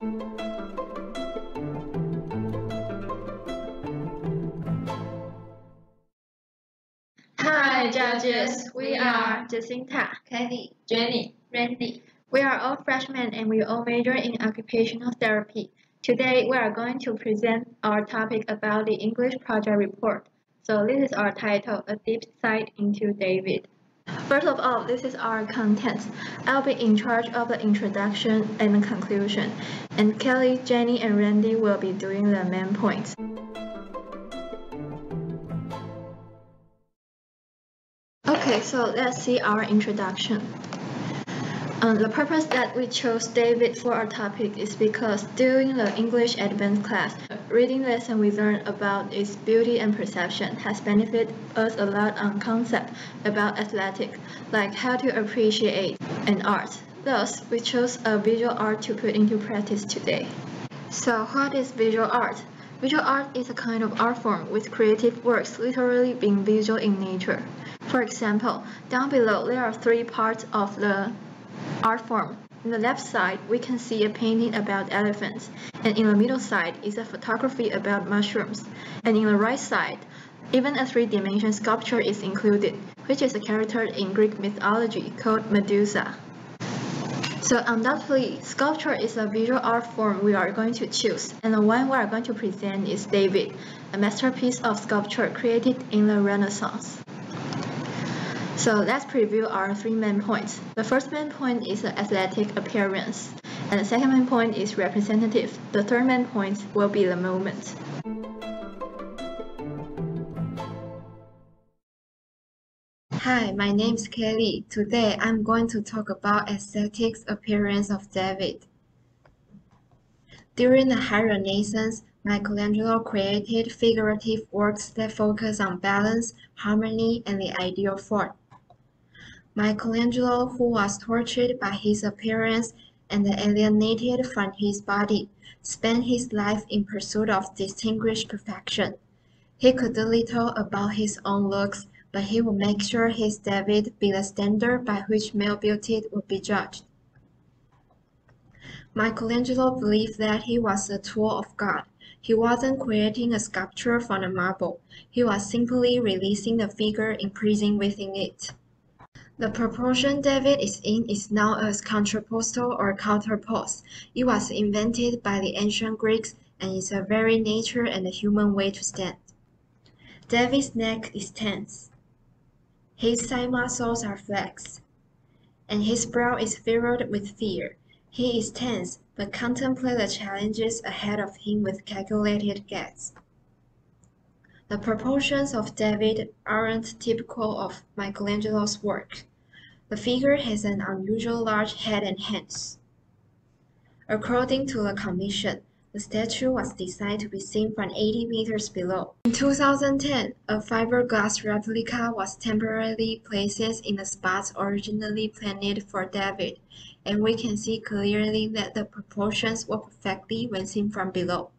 Hi, judges. We are Jacinta, Kelly, Jenny, Randy. We are all freshmen and we all major in occupational therapy. Today, we are going to present our topic about the English project report. So this is our title, A Deep Sight into David. First of all, this is our content. I'll be in charge of the introduction and the conclusion, and Kelly, Jenny, and Randy will be doing the main points. Okay, so let's see our introduction. The purpose that we chose David for our topic is because during the English Advanced class, reading lesson we learned about its beauty and perception has benefited us a lot on concept about aesthetic, like how to appreciate an art. Thus, we chose a visual art to put into practice today. So what is visual art? Visual art is a kind of art form with creative works literally being visual in nature. For example, down below there are three parts of the art form. In the left side, we can see a painting about elephants, and in the middle side is a photography about mushrooms, and in the right side, even a three-dimensional sculpture is included, which is a character in Greek mythology called Medusa. So undoubtedly, sculpture is a visual art form we are going to choose, and the one we are going to present is David, a masterpiece of sculpture created in the Renaissance. So let's preview our three main points. The first main point is the aesthetic appearance, and the second main point is representative. The third main point will be the moment. Hi, my name is Kelly. Today I'm going to talk about aesthetics appearance of David. During the High Renaissance, Michelangelo created figurative works that focus on balance, harmony, and the ideal form. Michelangelo, who was tortured by his appearance and alienated from his body, spent his life in pursuit of distinguished perfection. He could do little about his own looks, but he would make sure his David be the standard by which male beauty would be judged. Michelangelo believed that he was a tool of God. He wasn't creating a sculpture from a marble. He was simply releasing the figure imprisoned within it. The proportion David is in is known as contrapposto or counterpose. It was invented by the ancient Greeks and is a very nature and a human way to stand. David's neck is tense. His side muscles are flexed, and his brow is furrowed with fear. He is tense, but contemplates the challenges ahead of him with calculated gaze. The proportions of David aren't typical of Michelangelo's work. The figure has an unusually large head and hands. According to the commission, the statue was designed to be seen from 80 meters below. In 2010, a fiberglass replica was temporarily placed in the spots originally planned for David, and we can see clearly that the proportions work perfectly when seen from below.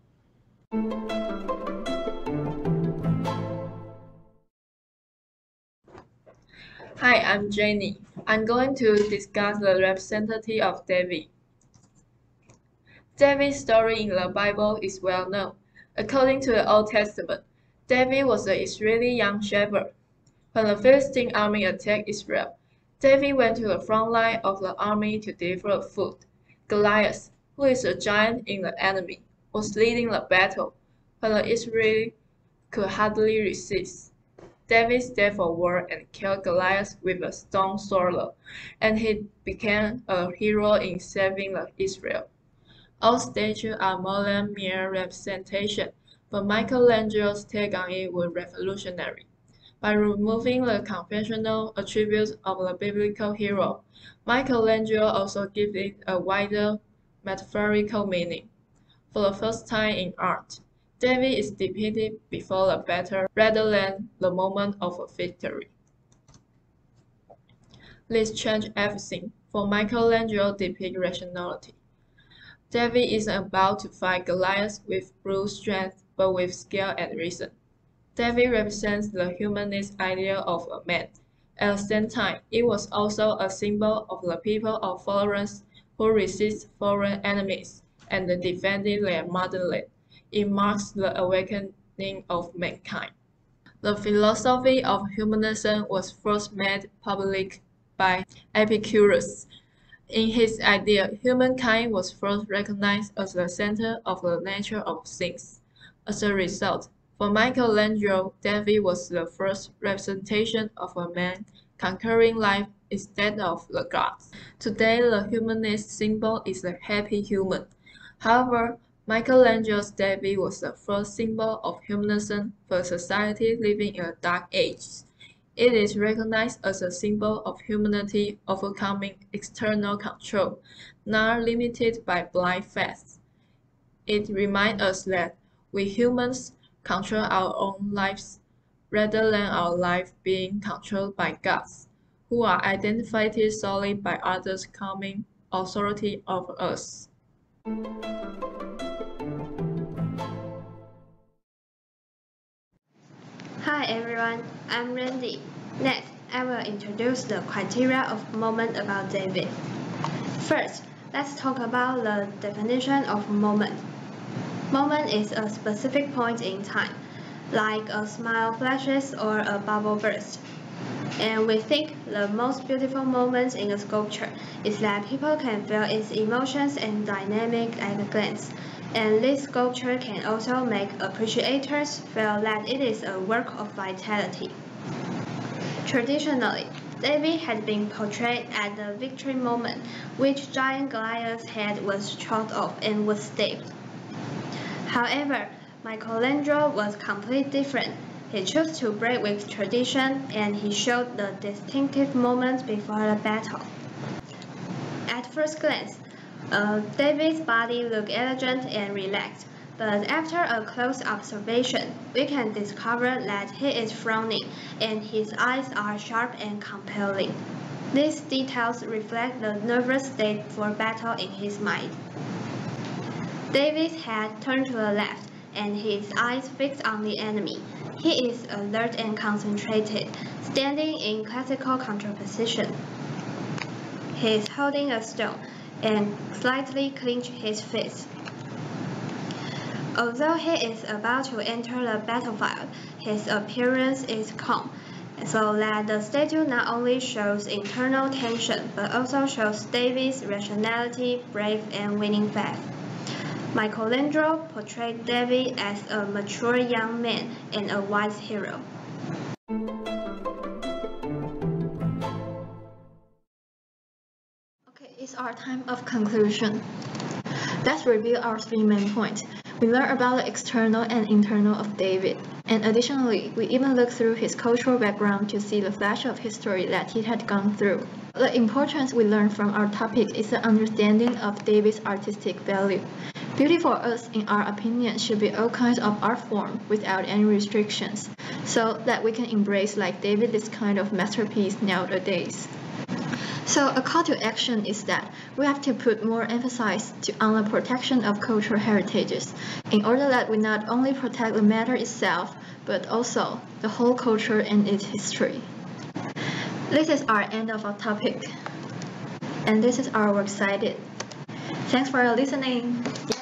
Hi, I'm Jenny. I'm going to discuss the representative of David. David's story in the Bible is well known. According to the Old Testament, David was an Israeli young shepherd. When the Philistine army attacked Israel, David went to the front line of the army to deliver food. Goliath, who is a giant in the enemy, was leading the battle. When the Israelites could hardly resist, David stepped forward and killed Goliath with a stone sword, and he became a hero in saving Israel. All statues are more than mere representation, but Michelangelo's take on it was revolutionary. By removing the conventional attributes of the biblical hero, Michelangelo also gives it a wider metaphorical meaning. For the first time in art, David is depicted before the battle rather than the moment of a victory. This changed everything, for Michelangelo depicts rationality. David isn't about to fight Goliath with brute strength, but with skill and reason. David represents the humanist ideal of a man. At the same time, it was also a symbol of the people of Florence who resist foreign enemies and defending their motherland. It marks the awakening of mankind. The philosophy of humanism was first made public by Epicurus. In his idea, humankind was first recognized as the center of the nature of things. As a result, for Michelangelo, David was the first representation of a man conquering life instead of the gods. Today, the humanist symbol is the happy human. However, Michelangelo's David was the first symbol of humanism for a society living in a dark age. It is recognized as a symbol of humanity overcoming external control, not limited by blind faith. It reminds us that we humans control our own lives rather than our life being controlled by gods, who are identified solely by others claiming authority over us. Hi everyone, I'm Randy. Next, I will introduce the criteria of moment about David. First, let's talk about the definition of moment. Moment is a specific point in time, like a smile flashes or a bubble burst. And we think the most beautiful moment in a sculpture is that people can feel its emotions and dynamic at a glance. And this sculpture can also make appreciators feel that it is a work of vitality. Traditionally, David had been portrayed at the victory moment, which giant Goliath's head was chopped off and was stabbed. However, Michelangelo was completely different. He chose to break with tradition, and he showed the distinctive moments before the battle. At first glance, David's body looked elegant and relaxed, but after a close observation, we can discover that he is frowning and his eyes are sharp and compelling. These details reflect the nervous state for battle in his mind. David's head turned to the left, and his eyes fixed on the enemy. He is alert and concentrated, standing in classical contraposition. He is holding a stone and slightly clenched his fist. Although he is about to enter the battlefield, his appearance is calm, so that the statue not only shows internal tension but also shows David's rationality, brave, and winning faith. Michelangelo portrayed David as a mature young man and a wise hero. Okay, it's our time of conclusion. Let's review our three main points. We learn about the external and internal of David, and additionally, we even look through his cultural background to see the flash of history that he had gone through. The importance we learn from our topic is the understanding of David's artistic value. Beauty for us, in our opinion, should be all kinds of art form without any restrictions, so that we can embrace like David this kind of masterpiece nowadays. So a call to action is that we have to put more emphasis on the protection of cultural heritages, in order that we not only protect the matter itself, but also the whole culture and its history. This is our end of our topic, and this is our works cited. Thanks for listening. Yay!